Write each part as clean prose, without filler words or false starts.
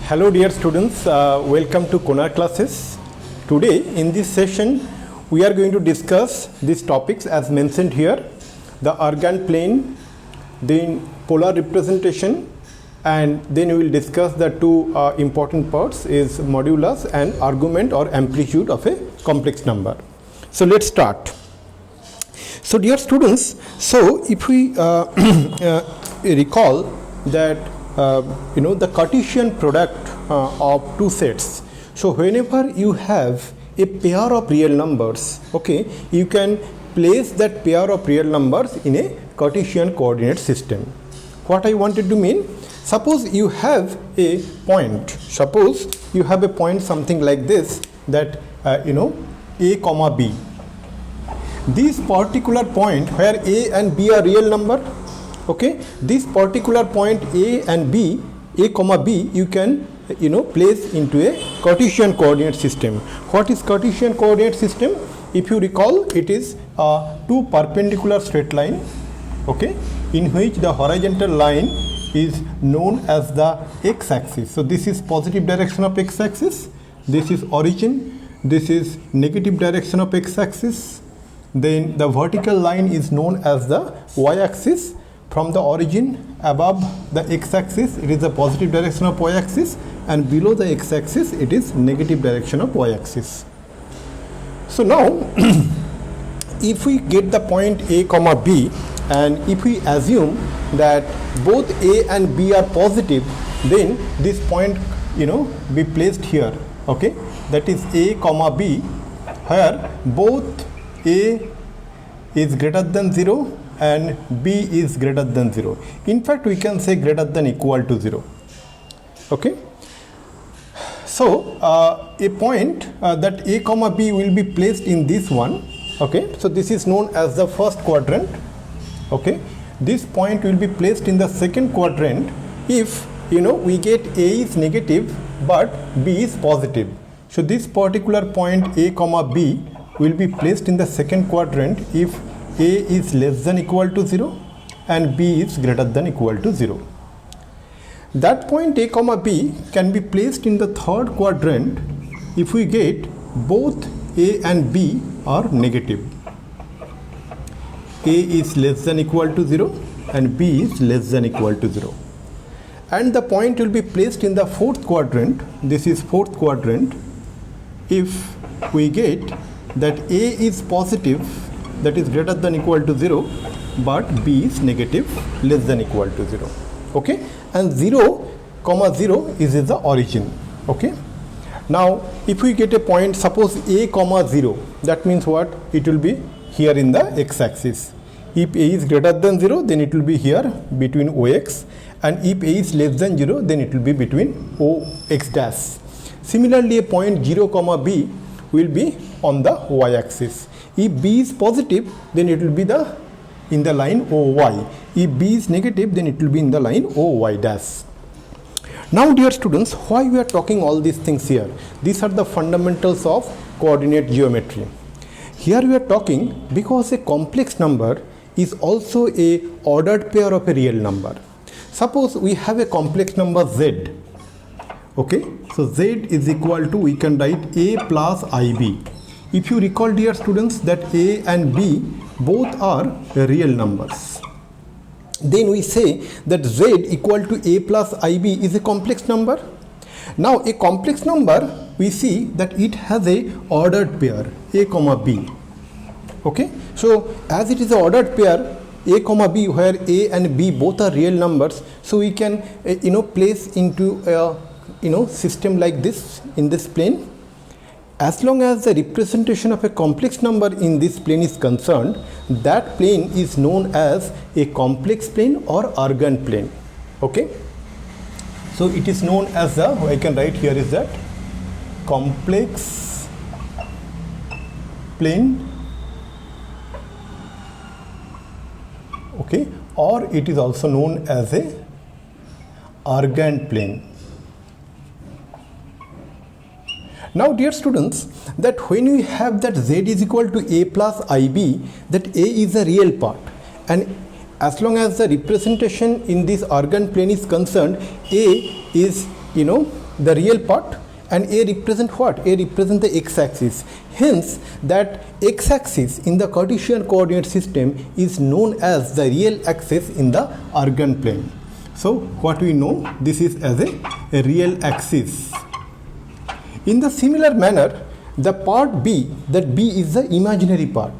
Hello dear students, welcome to Konar classes. Today in this session we are going to discuss these topics as mentioned here: the Argand plane, then polar representation, and then we will discuss the two important parts is modulus and argument or amplitude of a complex number. So let's start. So dear students, so if we recall that the Cartesian product of two sets. So whenever you have a pair of real numbers, okay, you can place that pair of real numbers in a Cartesian coordinate system. What I wanted to mean, suppose you have a point, something like this, that a comma b. This particular point where a and b are real number, okay, this particular point a and b, a comma b, you can place into a Cartesian coordinate system. What is Cartesian coordinate system? If you recall, it is two perpendicular straight line, okay, in which the horizontal line is known as the x-axis. So this is positive direction of x-axis, this is origin, this is negative direction of x-axis, then the vertical line is known as the y-axis. From the origin above the x-axis it is the positive direction of y-axis, and below the x-axis it is negative direction of y-axis. So now if we get the point a comma b, and if we assume that both a and b are positive, then this point be placed here, okay, that is a comma b, where both a is greater than 0 and b is greater than 0. In fact, we can say greater than equal to 0. Okay. So a point that a comma b will be placed in this one. Okay. So this is known as the first quadrant. Okay. This point will be placed in the second quadrant if we get a is negative but b is positive. So this particular point a comma b will be placed in the second quadrant if a is less than equal to 0 and b is greater than equal to 0. That point a comma b can be placed in the third quadrant if we get both a and b are negative. A is less than equal to 0 and b is less than equal to 0. And the point will be placed in the fourth quadrant, this is fourth quadrant, if we get that a is positive, that is greater than equal to 0, but b is negative, less than equal to 0. Okay, and 0 comma 0 is the origin. Okay, now if we get a point, suppose a comma 0, that means what? It will be here in the x-axis. If a is greater than 0, then it will be here between ox, and if a is less than 0, then it will be between ox dash. Similarly, a point 0 comma b will be on the y-axis. If b is positive, then it will be in the line OY. If b is negative, then it will be in the line OY dash. Now dear students, why we are talking all these things here? These are the fundamentals of coordinate geometry. Here we are talking because a complex number is also a ordered pair of a real number. Suppose we have a complex number z. Okay, so z is equal to, we can write a plus ib. If you recall dear students that a and b both are real numbers, then we say that z equal to a plus ib is a complex number. Now a complex number, we see that it has a ordered pair a comma b. Okay, so as it is an ordered pair a comma b, where a and b both are real numbers, so we can place into a system like this in this plane. As long as the representation of a complex number in this plane is concerned, that plane is known as a complex plane or Argand plane. Okay, so it is known as the, I can write here is that complex plane, okay, or it is also known as a Argand plane. Now dear students, that when we have that z is equal to a plus ib, that a is a real part, and as long as the representation in this Argand plane is concerned, a is the real part, and A represent what? A represent the x-axis. Hence, that x-axis in the Cartesian coordinate system is known as the real axis in the Argand plane. So, what we know, this is as a real axis. In the similar manner, the part B, that B is the imaginary part,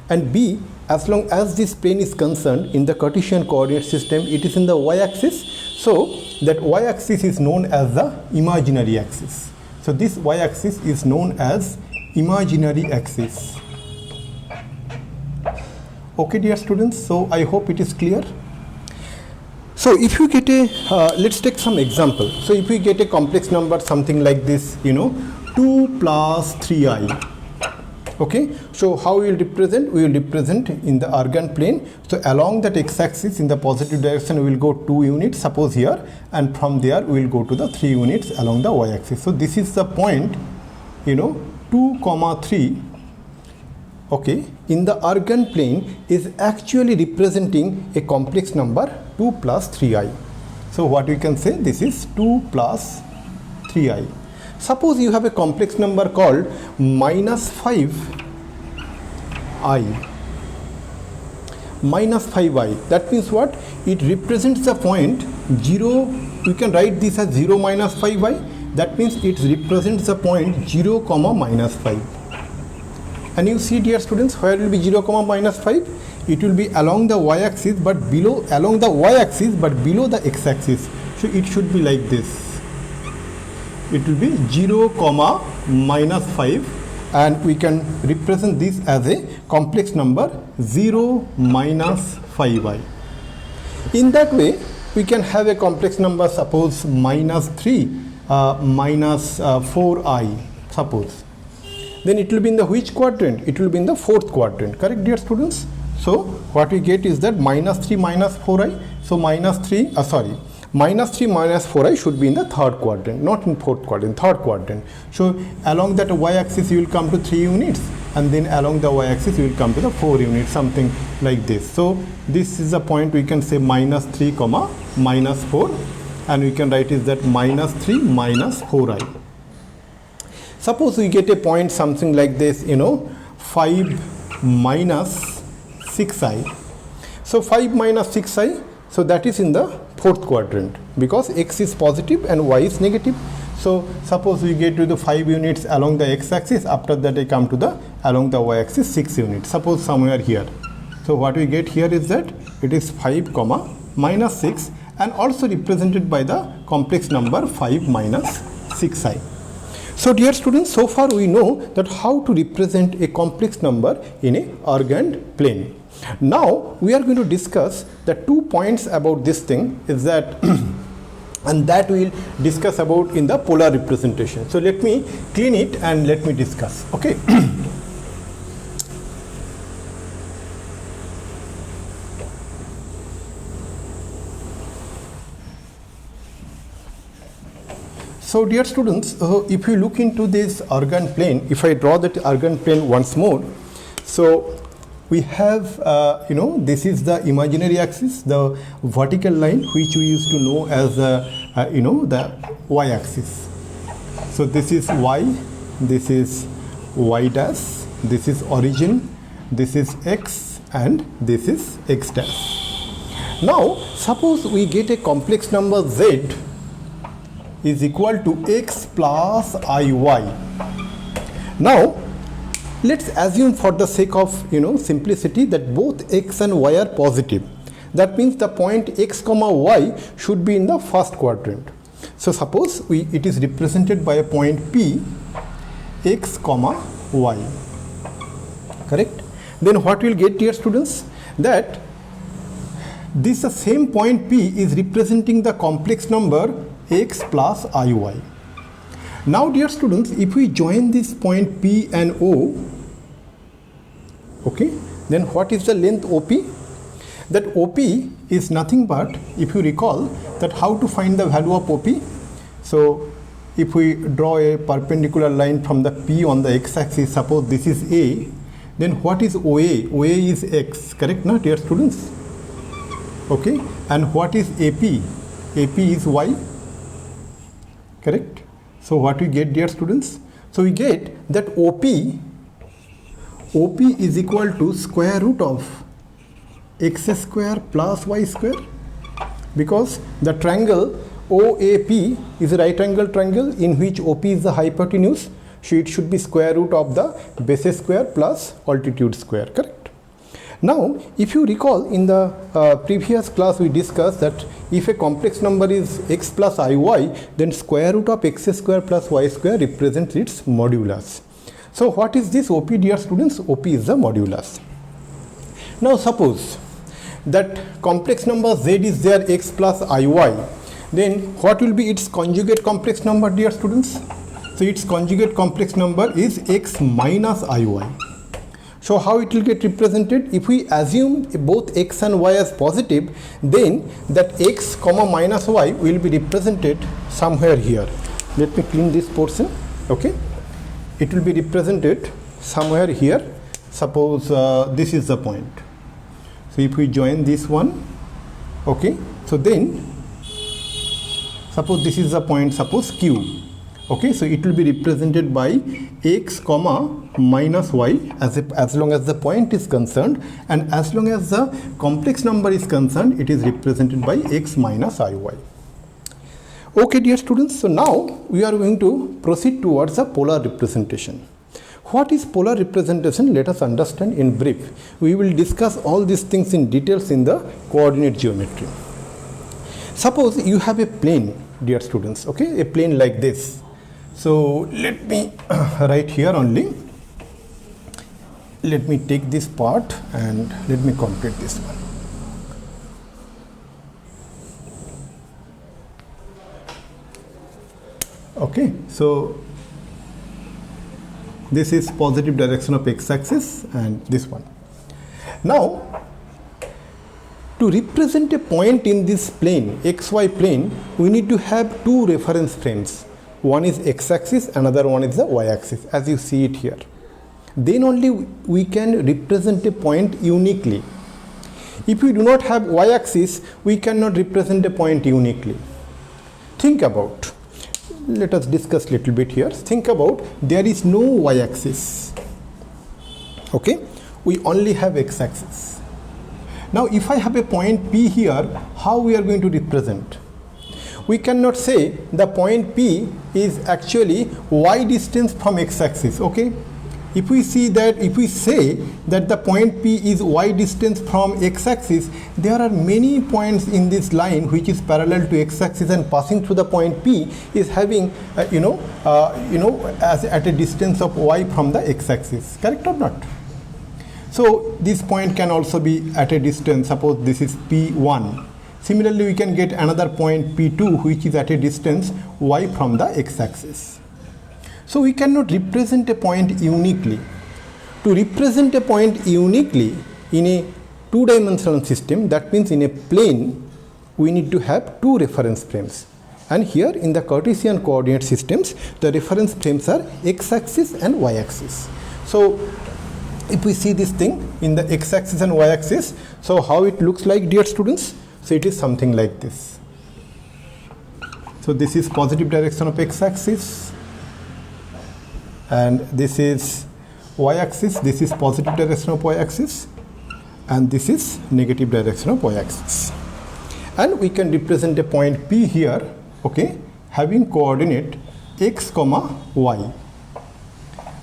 and B, as long as this plane is concerned in the Cartesian coordinate system, it is in the y-axis. So, that y-axis is known as the imaginary axis. So, this y-axis is known as imaginary axis. Okay, dear students, so I hope it is clear. So, if you get a, let's take some example. So, if we get a complex number something like this, 2 plus 3i. Okay, so how we will represent? We will represent in the Argand plane. So along that x-axis in the positive direction we will go 2 units, suppose here, and from there we will go to the 3 units along the y-axis. So this is the point, 2, 3, okay, in the Argand plane is actually representing a complex number 2 plus 3i. So what we can say, this is 2 plus 3i. Suppose you have a complex number called minus 5i. Minus 5i. That means what? It represents the point 0. We can write this as 0 minus 5i. That means it represents the point 0 comma minus 5. And you see, dear students, where will be 0 comma minus 5? It will be along the y-axis, but below, along the y-axis, but below the x-axis. So it should be like this. It will be 0 comma minus 5, and we can represent this as a complex number 0 minus 5i. In that way, we can have a complex number, suppose minus 3 minus 4i, suppose. Then it will be in the which quadrant? It will be in the 4th quadrant, correct, dear students? So what we get is that minus 3 minus 4i. So minus 3 minus 4i should be in the 3rd quadrant, not in 4th quadrant, 3rd quadrant. So along that y-axis you will come to 3 units, and then along the y-axis you will come to the 4 units, something like this. So this is the point we can say minus 3 comma minus 4, and we can write is that minus 3 minus 4i. Suppose we get a point something like this, 5 minus 6i. So 5 minus 6i, so that is in the 4th quadrant, because x is positive and y is negative. So suppose we get to the 5 units along the x-axis, after that I come to the along the y-axis 6 units, suppose somewhere here. So what we get here is that it is 5 comma minus 6, and also represented by the complex number 5 minus 6i. So dear students, so far we know that how to represent a complex number in a Argand plane. Now we are going to discuss the 2 points about this thing is that and that we will discuss about in the polar representation. So let me clean it and let me discuss. Okay. So dear students, if you look into this Argand plane, if I draw that Argand plane once more, so we have, this is the imaginary axis, the vertical line which we used to know as the y-axis. So this is y, this is y dash, this is origin, this is x, and this is x dash. Now suppose we get a complex number z is equal to x plus iy. Now let's assume for the sake of simplicity that both x and y are positive. That means the point x comma y should be in the 1st quadrant. So suppose it is represented by a point P, x comma y, correct? Then what we'll get, dear students, that this the same point P is representing the complex number x plus iy. Now dear students, if we join this point P and O, okay, then what is the length OP? That OP is nothing but, if you recall, that how to find the value of OP. So if we draw a perpendicular line from the P on the x-axis, suppose this is A, then what is OA? OA is x, correct, no, dear students? Okay, and what is AP? AP is y, correct? So what we get, dear students? So we get that OP is equal to square root of x square plus y square, because the triangle OAP is a right angle triangle in which OP is the hypotenuse, so it should be square root of the base square plus altitude square, correct? Now, if you recall, in the previous class we discussed that if a complex number is x plus iy, then square root of x square plus y square represents its modulus. So what is this OP, dear students? OP is the modulus. Now suppose that complex number z is there, x plus iy, then what will be its conjugate complex number, dear students? So its conjugate complex number is x minus iy. So how it will get represented? If we assume both x and y as positive, then that x comma minus y will be represented somewhere here. Let me clean this portion. Okay, it will be represented somewhere here. Suppose this is the point. So if we join this one, okay, so then suppose this is the point, suppose q. Okay, so it will be represented by x comma minus y as long as the point is concerned, and as long as the complex number is concerned, it is represented by x minus iy. Okay, dear students, so now we are going to proceed towards the polar representation. What is polar representation? Let us understand in brief. We will discuss all these things in details in the coordinate geometry. Suppose you have a plane, dear students, okay, a plane like this. So let me write here only. Let me take this part and let me complete this one. Okay, so this is positive direction of x-axis and this one. Now, to represent a point in this plane, xy plane, we need to have two reference frames. One is x-axis, another one is the y-axis, as you see it here. Then only we can represent a point uniquely. If we do not have y-axis, we cannot represent a point uniquely. Think about, let us discuss little bit here. Think about, there is no y-axis. Okay, we only have x-axis. Now if I have a point P here, how we are going to represent? We cannot say the point P is actually y distance from x-axis. Okay, if we say that the point P is y distance from x-axis, there are many points in this line which is parallel to x-axis and passing through the point P is having as at a distance of y from the x-axis, correct or not? So this point can also be at a distance, suppose this is P1. Similarly, we can get another point P2 which is at a distance y from the x-axis. So we cannot represent a point uniquely. To represent a point uniquely in a two-dimensional system, that means in a plane, we need to have two reference frames. And here in the Cartesian coordinate systems, the reference frames are x-axis and y-axis. So if we see this thing in the x-axis and y-axis, so how it looks like, dear students? So it is something like this. So this is positive direction of x-axis, and this is y-axis, this is positive direction of y-axis, and this is negative direction of y-axis. And we can represent a point P here, okay, having coordinate x comma y.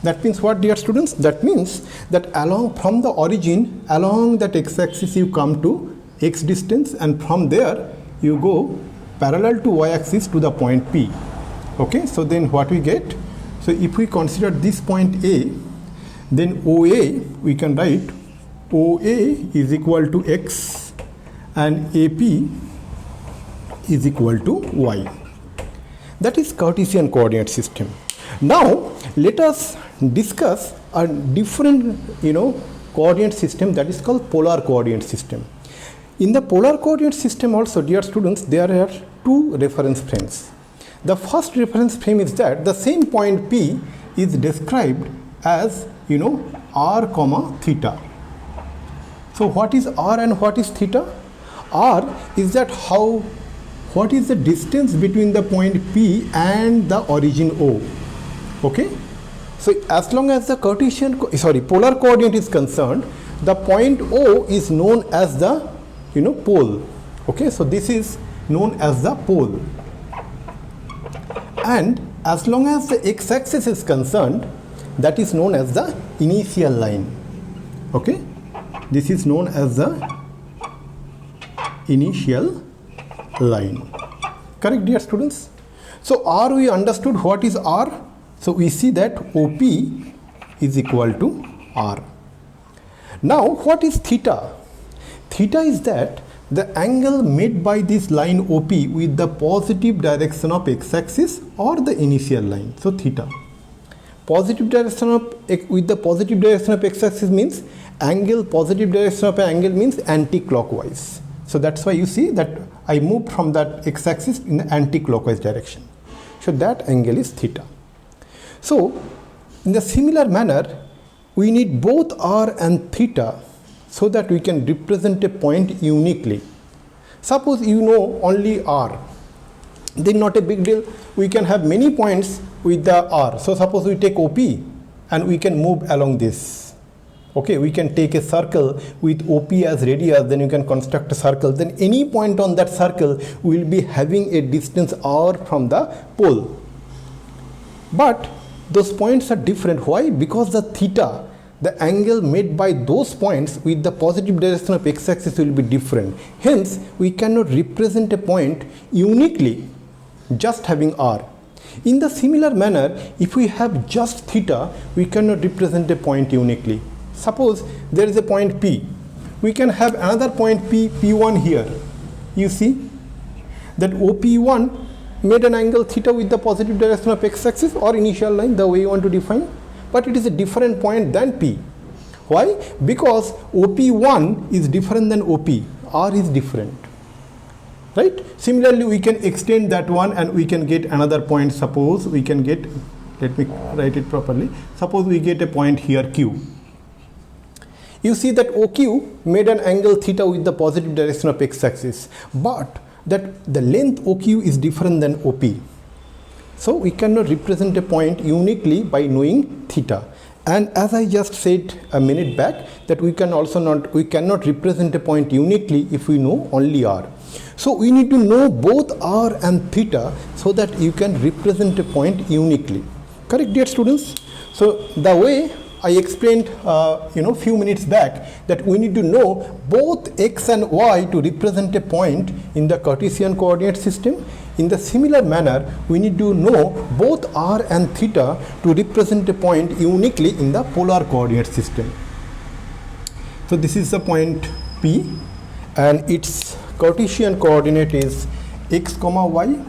That means what, dear students? That means that along from the origin, along that x-axis you come to x distance, and from there you go parallel to y-axis to the point P. Okay, so then what we get? So if we consider this point A, then OA, we can write OA is equal to x and AP is equal to y. That is Cartesian coordinate system. Now let us discuss a different coordinate system, that is called polar coordinate system. In the polar coordinate system also, dear students, there are two reference frames. The first reference frame is that the same point P is described as r comma theta. So what is r and what is theta? R is that what is the distance between the point P and the origin O. Okay, so as long as the polar coordinate is concerned, the point O is known as the pole. Okay, so this is known as the pole, and as long as the x-axis is concerned, that is known as the initial line. Okay, this is known as the initial line. Correct, dear students? So R, we understood what is R. So we see that OP is equal to R. Now what is theta? Theta is that the angle made by this line OP with the positive direction of x-axis or the initial line. So theta. Positive direction of with the positive direction of x-axis means angle, positive direction of an angle means anti-clockwise. So that's why you see that I moved from that x-axis in the anti-clockwise direction. So that angle is theta. So in the similar manner, we need both R and theta so that we can represent a point uniquely. Suppose you know only R, then not a big deal. We can have many points with the R. So suppose we take OP and we can move along this. Okay, we can take a circle with OP as radius, then you can construct a circle. Then any point on that circle will be having a distance R from the pole. But those points are different. Why? Because the theta, the angle made by those points with the positive direction of x-axis will be different. Hence, we cannot represent a point uniquely just having R. In the similar manner, if we have just theta, we cannot represent a point uniquely. Suppose there is a point P. We can have another point P, P1 here. You see that OP1 made an angle theta with the positive direction of x-axis or initial line, the way you want to define, but it is a different point than P. Why? Because OP1 is different than OP. R is different. Right? Similarly, we can extend that one and we can get another point. Suppose we can get, let me write it properly. Suppose we get a point here Q. You see that OQ made an angle theta with the positive direction of x-axis, but that the length OQ is different than OP. So we cannot represent a point uniquely by knowing theta. And as I just said a minute back, that we cannot represent a point uniquely if we know only R. So we need to know both R and theta so that you can represent a point uniquely. Correct, dear students? So the way I explained few minutes back, that we need to know both x and y to represent a point in the Cartesian coordinate system. In the similar manner, we need to know both r and theta to represent a point uniquely in the polar coordinate system. So this is the point P and its Cartesian coordinate is x comma y,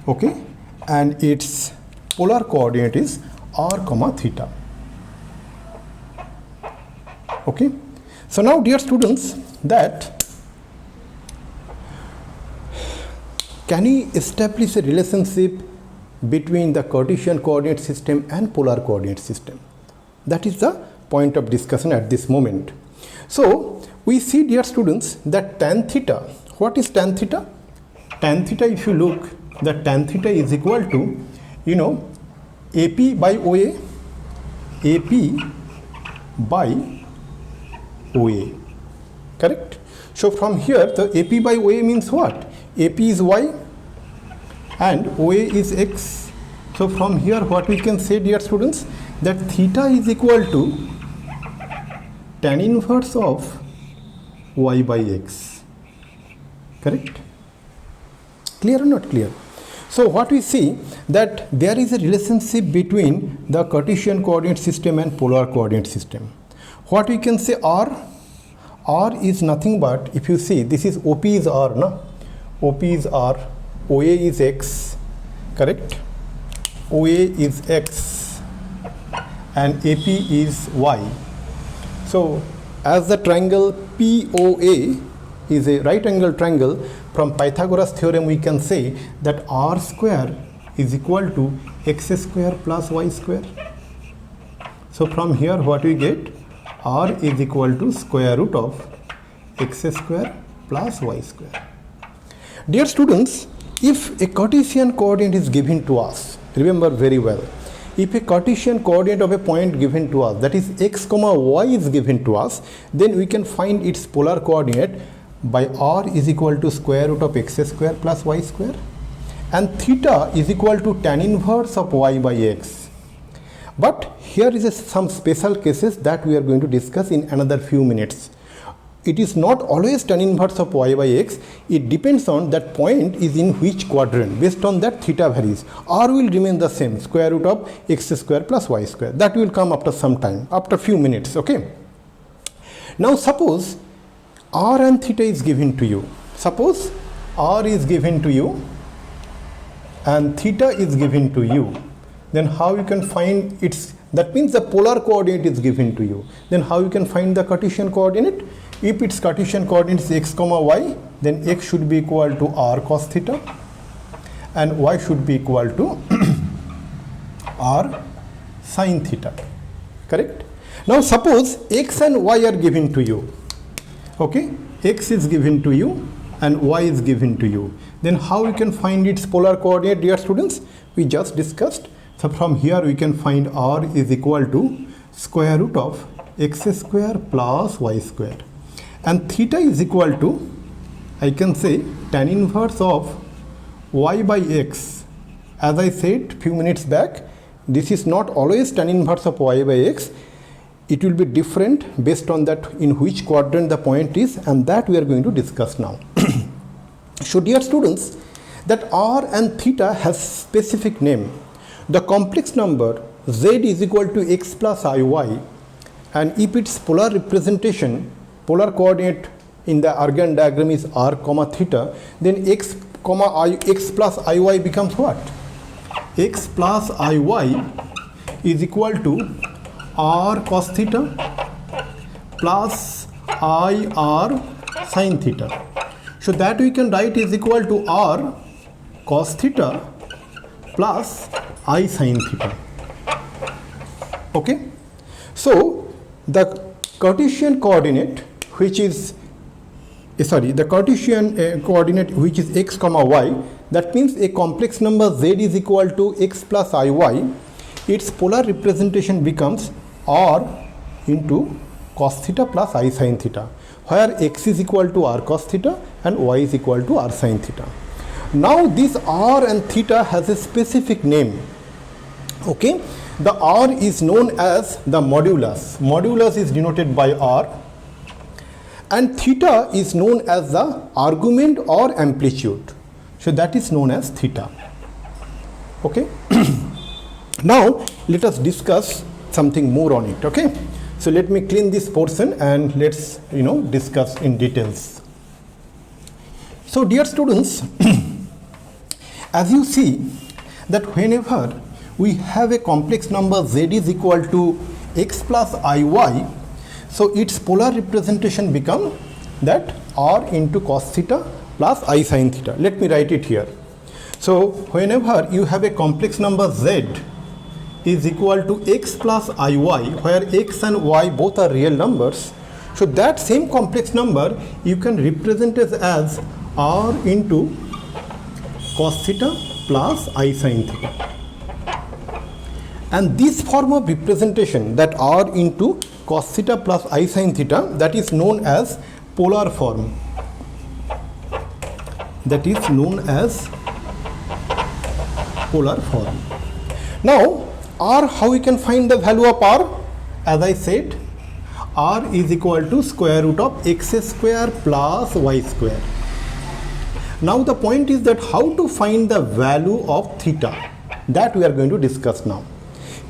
okay, and its polar coordinate is r comma theta. Okay, so now dear students, that can we establish a relationship between the Cartesian coordinate system and polar coordinate system? That is the point of discussion at this moment. So we see, dear students, that tan theta, what is tan theta? Tan theta, if you look, that tan theta is equal to, AP by OA, AP by OA, correct? So from here, the AP by OA means what? AP is y and OA is x. So from here, what we can say, dear students, that theta is equal to tan inverse of y by x, correct? Clear or not clear? So what we see, that there is a relationship between the Cartesian coordinate system and polar coordinate system. What we can say, R is nothing but, if you see, this is OP is R, no? OP is R, OA is X, correct? OA is X and AP is Y. So as the triangle POA is a right angle triangle, from Pythagoras theorem we can say that R square is equal to X square plus Y square. So from here what we get, R is equal to square root of X square plus Y square. Dear students, if a Cartesian coordinate is given to us, remember very well, if a Cartesian coordinate of a point given to us, that is x comma y is given to us, then we can find its polar coordinate by r is equal to square root of x square plus y square, and theta is equal to tan inverse of y by x. But here is some special cases that we are going to discuss in another few minutes. It is not always tan inverse of y by x. It depends on that point is in which quadrant. Based on that, theta varies. R will remain the same, square root of x square plus y square. That will come after some time, after few minutes. Okay. Now suppose r and theta is given to you. Suppose r is given to you and theta is given to you. Then how you can find its, that means the polar coordinate is given to you. Then how you can find the Cartesian coordinate? If its Cartesian coordinate is x comma y, then x should be equal to r cos theta and y should be equal to r sin theta. Correct? Now suppose x and y are given to you. Okay? X is given to you and y is given to you. Then how you can find its polar coordinate, dear students? We just discussed. So from here we can find r is equal to square root of x square plus y square. And theta is equal to, I can say, tan inverse of y by x. As I said few minutes back, this is not always tan inverse of y by x. It will be different based on that in which quadrant the point is, and that we are going to discuss now. So dear students, that r and theta has specific name. The complex number z is equal to x plus iy, and if its polar representation, polar coordinate in the Argand diagram is r comma theta, then x plus iy becomes what? X plus iy is equal to r cos theta plus ir sin theta. So that we can write is equal to r cos theta plus I sin theta. Okay. So the Cartesian coordinate which is the Cartesian coordinate which is x comma y, that means a complex number z is equal to x plus iy, its polar representation becomes r into cos theta plus I sin theta, where x is equal to r cos theta and y is equal to r sin theta. Now this r and theta has a specific name. Okay, the r is known as the modulus. Modulus is denoted by r, and theta is known as the argument or amplitude. So that is known as theta. Okay. Now let us discuss something more on it. Okay. So let me clean this portion and let's discuss in details. So dear students, as you see that whenever we have a complex number z is equal to x plus iy, so its polar representation become that r into cos theta plus I sin theta. Let me write it here. So whenever you have a complex number z is equal to x plus iy, where x and y both are real numbers, so that same complex number you can represent as r into cos theta plus I sin theta. And this form of representation, that r into cos theta plus I sin theta, that is known as polar form. That is known as polar form. Now r, how we can find the value of r? As I said, r is equal to square root of x square plus y square. Now the point is that how to find the value of theta, that we are going to discuss now.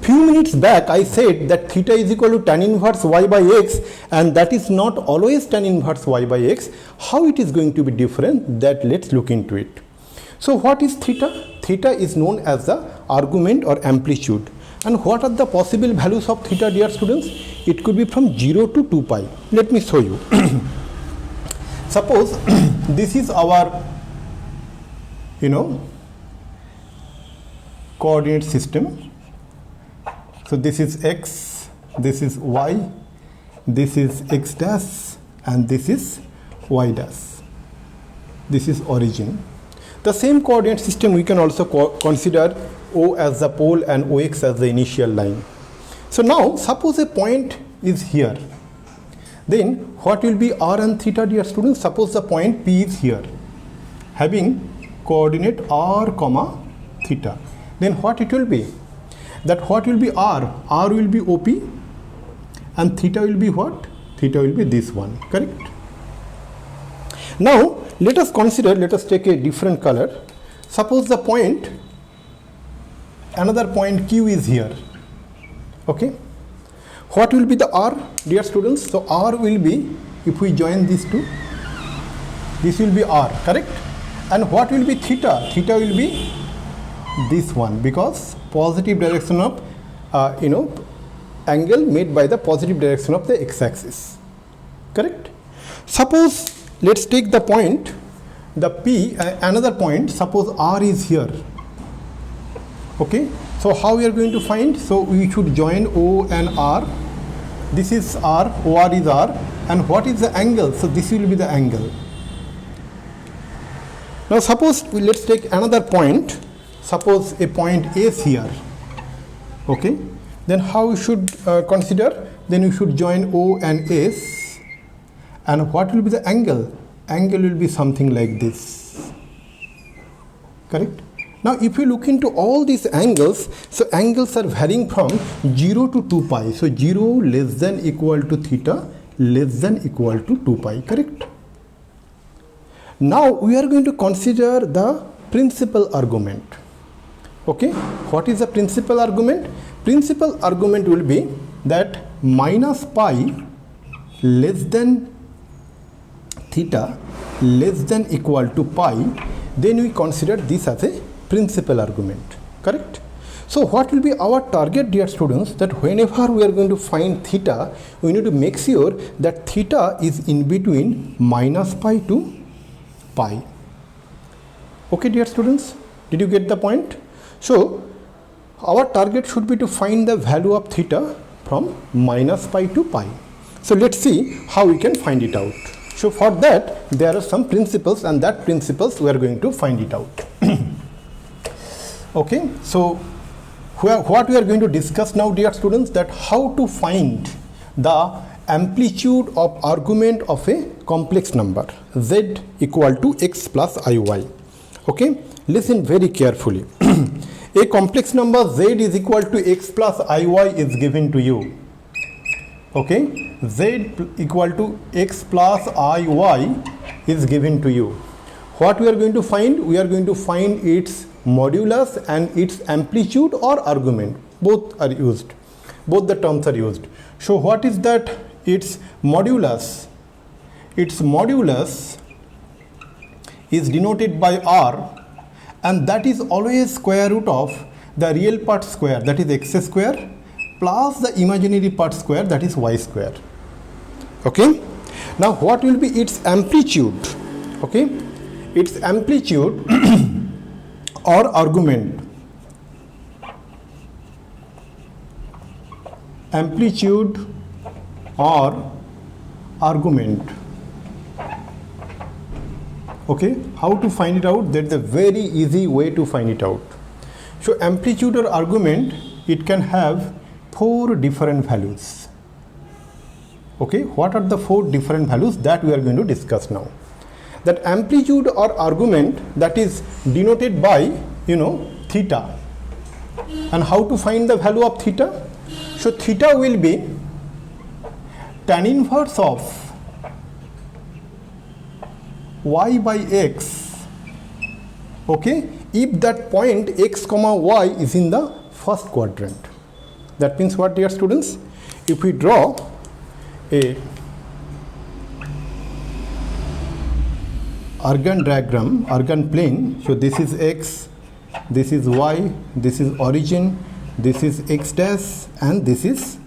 Few minutes back I said that theta is equal to tan inverse y by x, and that is not always tan inverse y by x. How it is going to be different, that let's look into it. So what is theta? Theta is known as the argument or amplitude. And what are the possible values of theta, dear students? It could be from 0 to 2 pi. Let me show you. Suppose this is our coordinate system. So this is x, this is y, this is x dash, and this is y dash. this is origin. The same coordinate system we can also consider O as the pole and OX as the initial line. So now suppose a point is here, then what will be r and theta, dear students? Suppose the point P is here having coordinate r comma theta, then what it will be? That what will be r? R will be OP and theta will be what? Theta will be this one, correct? Now let us consider, let us take a different color. Suppose the point, another point Q is here, okay? What will be the r, dear students? So r will be, if we join these two, this will be r, correct? And what will be theta? Theta will be this one, because positive direction of angle made by the positive direction of the x-axis, correct? Suppose let's take the point, the P, another point, suppose r is here, okay? So how we are going to find? So we should join O and R. This is R, OR is R, and what is the angle? So this will be the angle. Now suppose let's take another point, suppose a point S here, okay? Then how we should consider? Then we should join O and S, and what will be the angle? Angle will be something like this, correct? Now if you look into all these angles, so angles are varying from 0 to 2 pi. So 0 less than equal to theta less than equal to 2 pi, correct? Now we are going to consider the principal argument, okay? What is the principal argument? Principal argument will be that minus pi less than theta less than equal to pi, then we consider this as a principal argument, correct? So what will be our target, dear students? That whenever we are going to find theta, we need to make sure that theta is in between minus pi to pi. Okay, dear students, did you get the point? So our target should be to find the value of theta from minus pi to pi. So let's see how we can find it out. So for that there are some principles, and that principles we are going to find it out. Okay, so what we are going to discuss now, dear students, that how to find the amplitude of argument of a complex number z equal to x plus iy. Okay, listen very carefully. A complex number z is equal to x plus iy is given to you. Okay, z equal to x plus iy is given to you. What we are going to find? We are going to find its modulus and its amplitude or argument. Both are used. Both the terms are used. So what is that? Its modulus. Its modulus is denoted by r, and that is always square root of the real part square, that is x square, plus the imaginary part square, that is y square. Okay, now what will be its amplitude? Okay, its amplitude or argument. Amplitude or argument. Okay, how to find it out? There is a very easy way to find it out. So amplitude or argument, it can have 4 different values. Okay, what are the 4 different values? That we are going to discuss now. That amplitude or argument, that is denoted by theta. And how to find the value of theta? So theta will be tan inverse of y by x, okay, if that point x comma y is in the first quadrant. That means what, dear students? If we draw a Argand diagram, Argand plane, so this is x, this is y, this is origin, this is x dash, and this is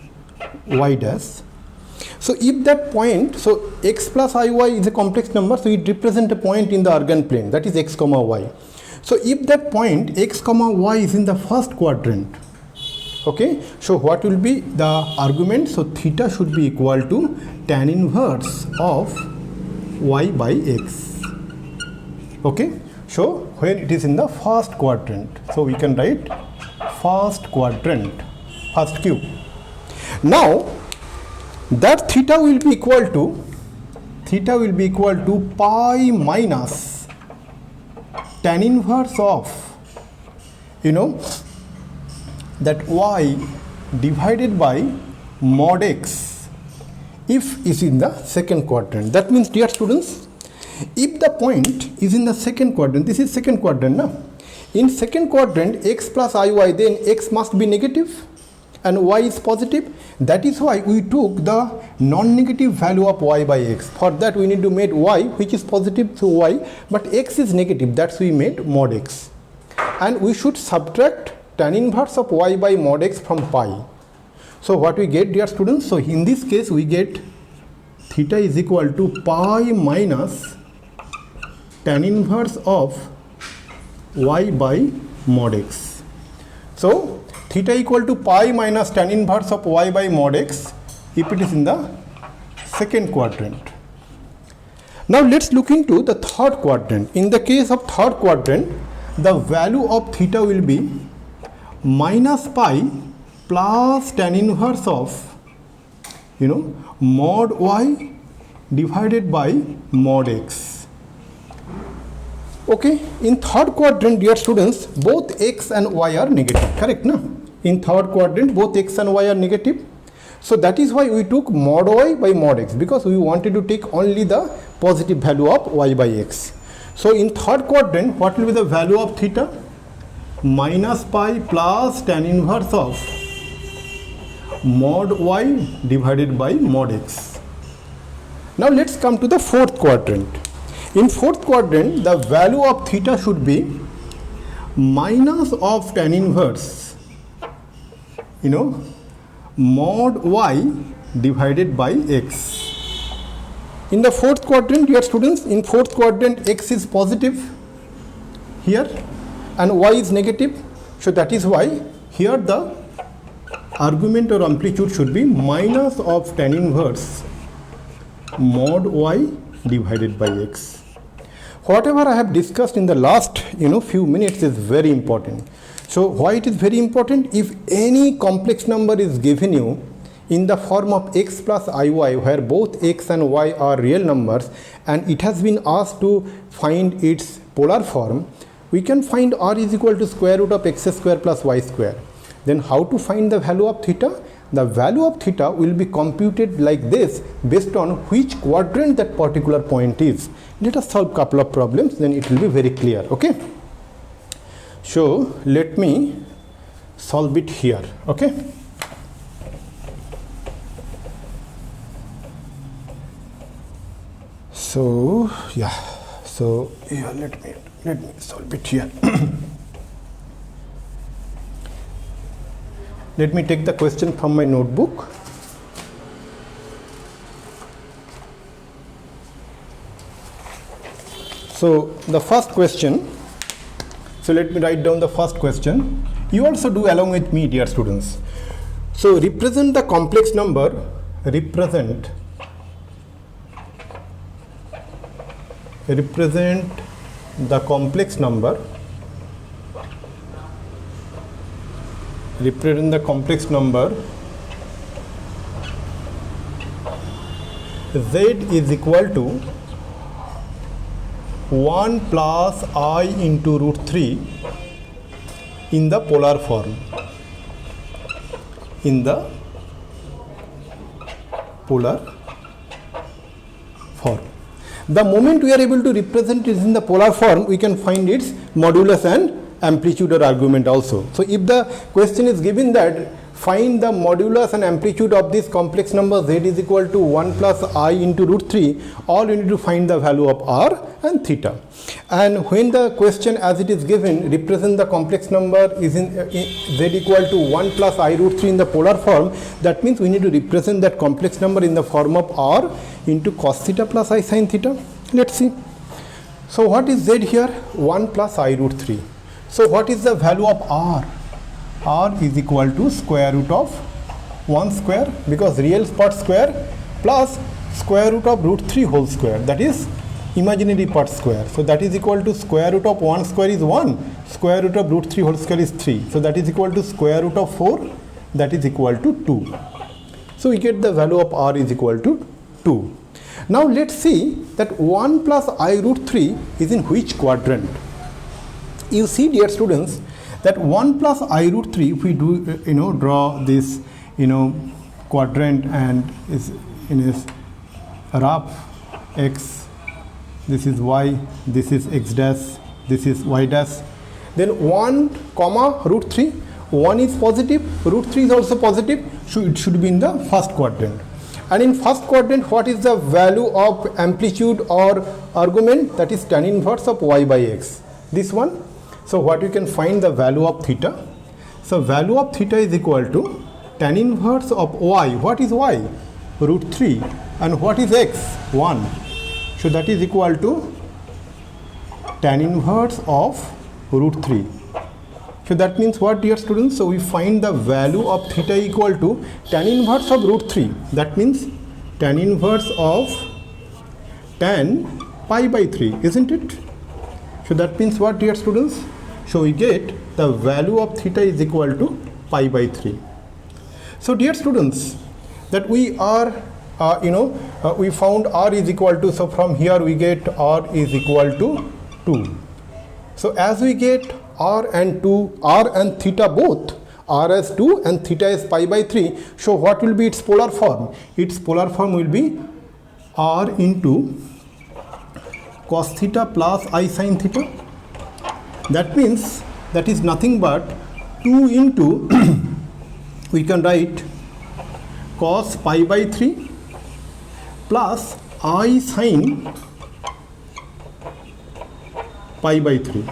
y dash. So if that point, so x plus iy is a complex number, so it represents a point in the Argand plane, that is x comma y. So if that point x comma y is in the first quadrant, okay, so what will be the argument? So theta should be equal to tan inverse of y by x. Okay, so when it is in the first quadrant, so we can write first quadrant, first cube. Now that theta will be equal to pi minus tan inverse of, you know, that y divided by mod x if is in the second quadrant. That means, dear students, if the point is in the second quadrant, this is second quadrant now. In second quadrant, x plus iy, then x must be negative and y is positive. That is why we took the non-negative value of y by x. For that we need to make y which is positive to y, but x is negative, that's we made mod x. And we should subtract tan inverse of y by mod x from pi. So what we get, dear students? So in this case we get theta is equal to pi minus tan inverse of y by mod x. So theta equal to pi minus tan inverse of y by mod x if it is in the second quadrant. Now let's look into the third quadrant. In the case of third quadrant, the value of theta will be minus pi plus tan inverse of, you know, mod y divided by mod x. Okay, in third quadrant, dear students, both x and y are negative, correct? No? In third quadrant, both x and y are negative. So that is why we took mod y by mod x, because we wanted to take only the positive value of y by x. So in third quadrant, what will be the value of theta? Minus pi plus tan inverse of mod y divided by mod x. Now let's come to the fourth quadrant. In fourth quadrant, the value of theta should be minus of tan inverse, you know, mod y divided by x. In the fourth quadrant, dear students, in fourth quadrant x is positive here and y is negative. So that is why here the argument or amplitude should be minus of tan inverse mod y divided by x. Whatever I have discussed in the last few minutes is very important. So why it is very important? If any complex number is given you in the form of x plus iy, where both x and y are real numbers, and it has been asked to find its polar form, we can find r is equal to square root of x square plus y square. Then how to find the value of theta? The value of theta will be computed like this based on which quadrant that particular point is. Let us solve couple of problems, then it will be very clear. Okay. So let me solve it here. Okay. So yeah. So yeah, let me solve it here. Let me take the question from my notebook. So the first question, so let me write down the first question. You also do along with me, dear students. So represent the complex number, represent the complex number, represent the complex number z is equal to 1 plus I into root 3 in the polar form. In the polar form. The moment we are able to represent it in the polar form, we can find its modulus and amplitude or argument also. So if the question is given that find the modulus and amplitude of this complex number z is equal to 1 plus I into root 3, all you need to find the value of r and theta. And when the question as it is given represent the complex number is in z equal to 1 plus I root 3 in the polar form, that means we need to represent that complex number in the form of r into cos theta plus I sin theta. Let's see. So what is z here? 1 plus I root 3. So what is the value of r? R is equal to square root of 1 square, because real part square plus square root of root 3 whole square, that is imaginary part square. So that is equal to square root of 1 square is 1, square root of root 3 whole square is 3. So that is equal to square root of 4, that is equal to 2. So we get the value of r is equal to 2. Now let's see that 1 plus I root 3 is in which quadrant. You see, dear students, that 1 plus I root 3, if we do draw this quadrant and is in its rough x, this is y, this is x dash, this is y dash, then 1 comma root 3, 1 is positive, root 3 is also positive, so it should be in the first quadrant. And in first quadrant, what is the value of amplitude or argument? That is tan inverse of y by x, this one. So what you can find the value of theta? So value of theta is equal to tan inverse of y. What is y? Root 3. And what is x? 1. So that is equal to tan inverse of root 3. So that means what, dear students? So we find the value of theta equal to tan inverse of root 3. That means tan inverse of tan pi by 3, isn't it? So that means what, dear students? So we get the value of theta is equal to pi by 3. So dear students, that we are, we found r is equal to, so from here we get r is equal to 2. So as we get r and theta both, r as 2 and theta is pi by 3, so what will be its polar form? Its polar form will be r into cos theta plus I sin theta. That means that is nothing but 2 into we can write cos pi by 3 plus I sin pi by 3.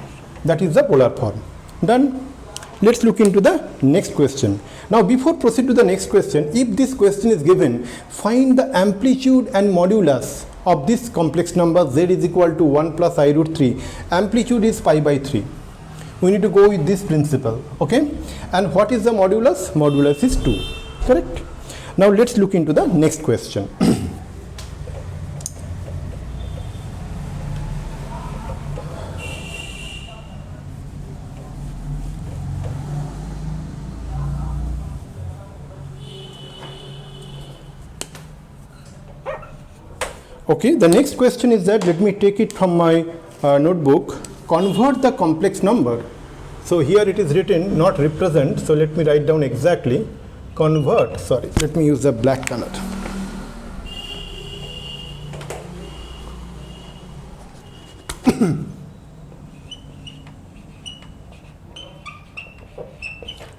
That is the polar form. Done. Let's look into the next question. Now before proceed to the next question, if this question is given, find the amplitude and modulus of this complex number z is equal to 1 plus I root 3. Amplitude is pi by 3. We need to go with this principle, okay? And what is the modulus? Modulus is 2, correct? Now let's look into the next question. Okay, the next question is that, let me take it from my notebook. Convert the complex number. So here it is written, not represent. So let me write down exactly. Convert, sorry, let me use the black color.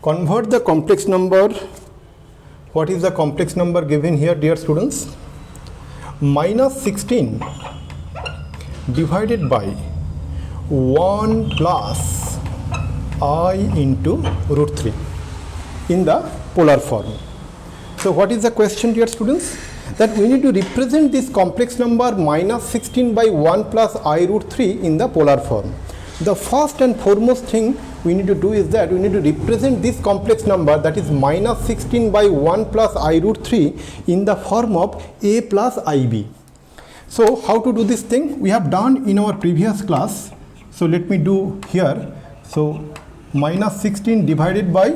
Convert the complex number. What is the complex number given here, dear students? Minus 16 divided by 1 plus I into root 3 in the polar form. So what is the question, dear students? That we need to represent this complex number minus 16 by 1 plus I root 3 in the polar form. The first and foremost thing we need to do is that we need to represent this complex number, that is minus 16 by 1 plus I root 3 in the form of a plus ib. So how to do this thing? We have done in our previous class. So let me do here. So minus 16 divided by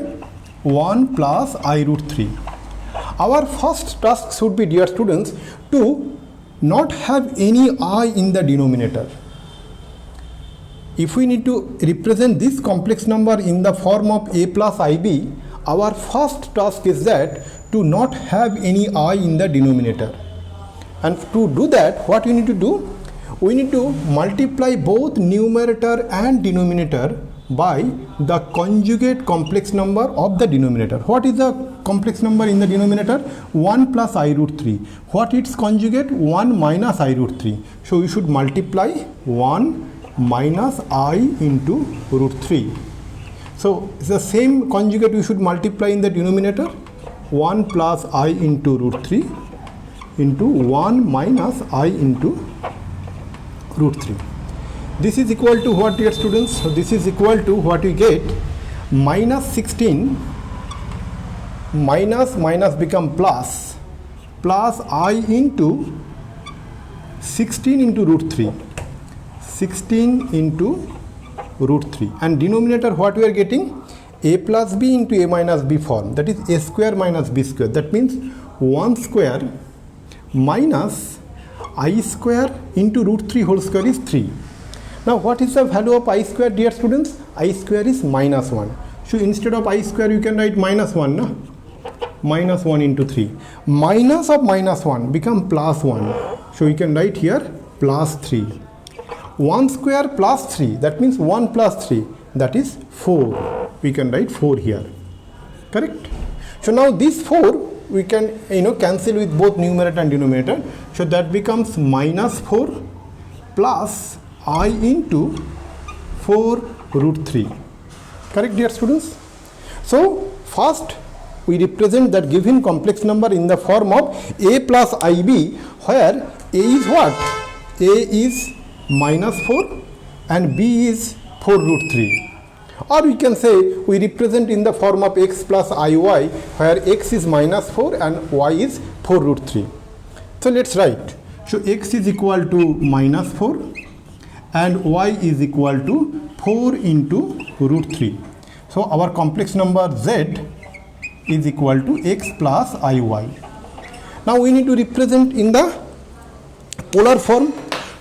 1 plus I root 3. Our first task should be, dear students, to not have any I in the denominator. If we need to represent this complex number in the form of a plus ib, our first task is that to not have any I in the denominator. And to do that, what we need to do? We need to multiply both numerator and denominator by the conjugate complex number of the denominator. What is the complex number in the denominator? 1 plus I root 3. What its conjugate? 1 minus I root 3. So we should multiply 1 minus I into root 3. So it's the same conjugate we should multiply in the denominator. 1 plus I into root 3 into 1 minus I into root 3. This is equal to what, dear students? So this is equal to what we get, minus 16 minus minus become plus, plus I into 16 into root 3. 16 into root 3. And denominator what we are getting? A plus b into a minus b form. That is a square minus b square. That means 1 square minus I square into root 3 whole square is 3. Now what is the value of I square, dear students? I square is minus 1. So instead of I square you can write minus 1, no? Minus 1 into 3. Minus of minus 1 become plus 1. So you can write here plus 3. 1 square plus 3, that means 1 plus 3, that is 4. We can write 4 here. Correct? So now this 4 we can cancel with both numerator and denominator. So that becomes minus 4 plus I into 4 root 3. Correct, dear students? So first we represent that given complex number in the form of a plus ib, where a is what? A is minus 4 and b is 4 root 3. Or we can say we represent in the form of x plus iy, where x is minus 4 and y is 4 root 3. So let's write. So x is equal to minus 4 and y is equal to 4 into root 3. So our complex number z is equal to x plus iy. Now we need to represent in the polar form.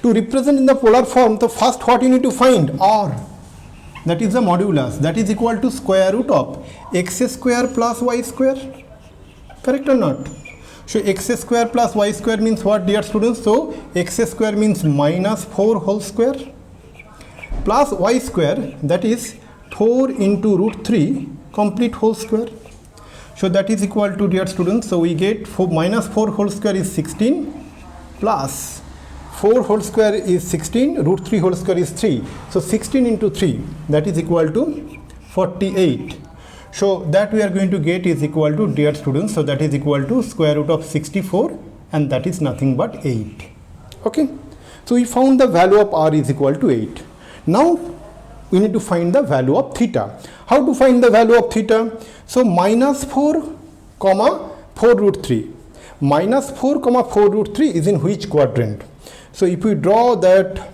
To represent in the polar form, the first what you need to find? R. That is the modulus. That is equal to square root of x square plus y square. Correct or not? So x square plus y square means what, dear students? So x square means minus 4 whole square plus y square, that is 4 into root 3 complete whole square. So that is equal to, dear students, so we get minus 4 whole square is 16 plus 4 whole square is 16, root 3 whole square is 3. So 16 into 3, that is equal to 48. So that we are going to get is equal to, dear students, so that is equal to square root of 64, and that is nothing but 8. Okay. So we found the value of r is equal to 8. Now we need to find the value of theta. How to find the value of theta? So minus 4 comma 4 root 3. Minus 4 comma 4 root 3 is in which quadrant? So if we draw that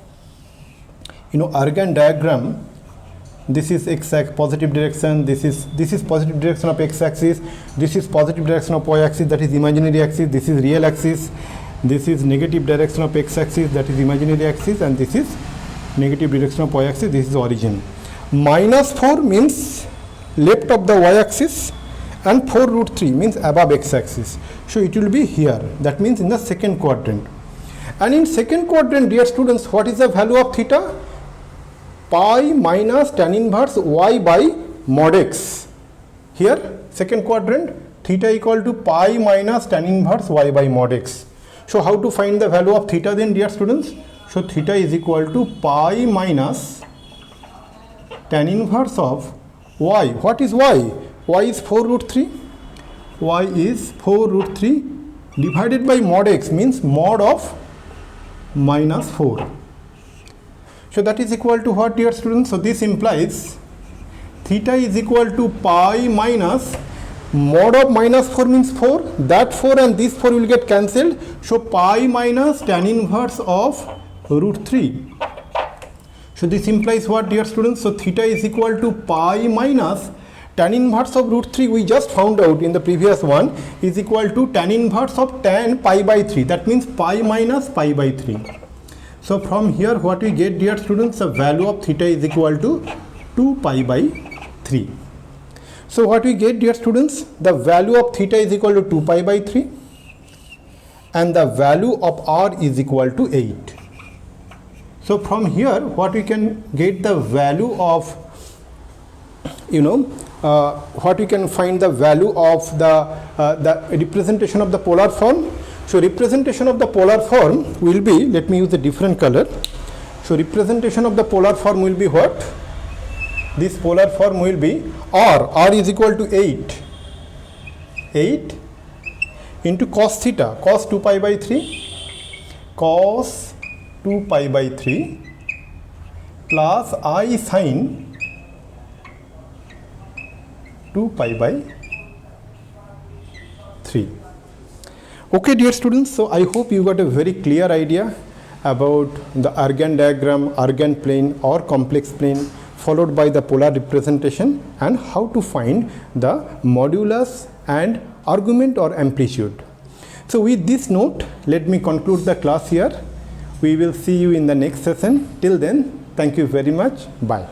Argand diagram, this is x-axis positive direction, this is positive direction of x-axis, this is positive direction of y-axis, that is imaginary axis, this is real axis, this is negative direction of x-axis, that is imaginary axis, and this is negative direction of y-axis, this is origin. Minus 4 means left of the y-axis and 4 root 3 means above x-axis. So it will be here, that means in the second quadrant. And in second quadrant, dear students, what is the value of theta? Pi minus tan inverse y by mod x. Here, second quadrant, theta equal to pi minus tan inverse y by mod x. So how to find the value of theta then, dear students? So theta is equal to pi minus tan inverse of y. What is y? Y is 4 root 3. Y is 4 root 3 divided by mod x, means mod of minus 4. So that is equal to what, dear students? So this implies theta is equal to pi minus mod of minus 4 means 4. That 4 and this 4 will get cancelled. So pi minus tan inverse of root 3. So this implies what, dear students? So theta is equal to pi minus tan inverse of root 3, we just found out in the previous one, is equal to tan inverse of tan pi by 3. That means pi minus pi by 3. So from here what we get, dear students, the value of theta is equal to 2 pi by 3. So what we get, dear students, the value of theta is equal to 2 pi by 3 and the value of r is equal to 8. So from here what we can get the value of, what we can find the value of the representation of the polar form. So representation of the polar form will be, let me use a different color. So representation of the polar form will be what? This polar form will be r is equal to 8 into cos theta, cos 2 pi by 3, cos 2 pi by 3 plus I sin 2 pi by 3. Okay, dear students, so I hope you got a very clear idea about the Argand diagram, Argand plane or complex plane, followed by the polar representation, and how to find the modulus and argument or amplitude. So with this note, let me conclude the class here. We will see you in the next session. Till then, thank you very much. Bye.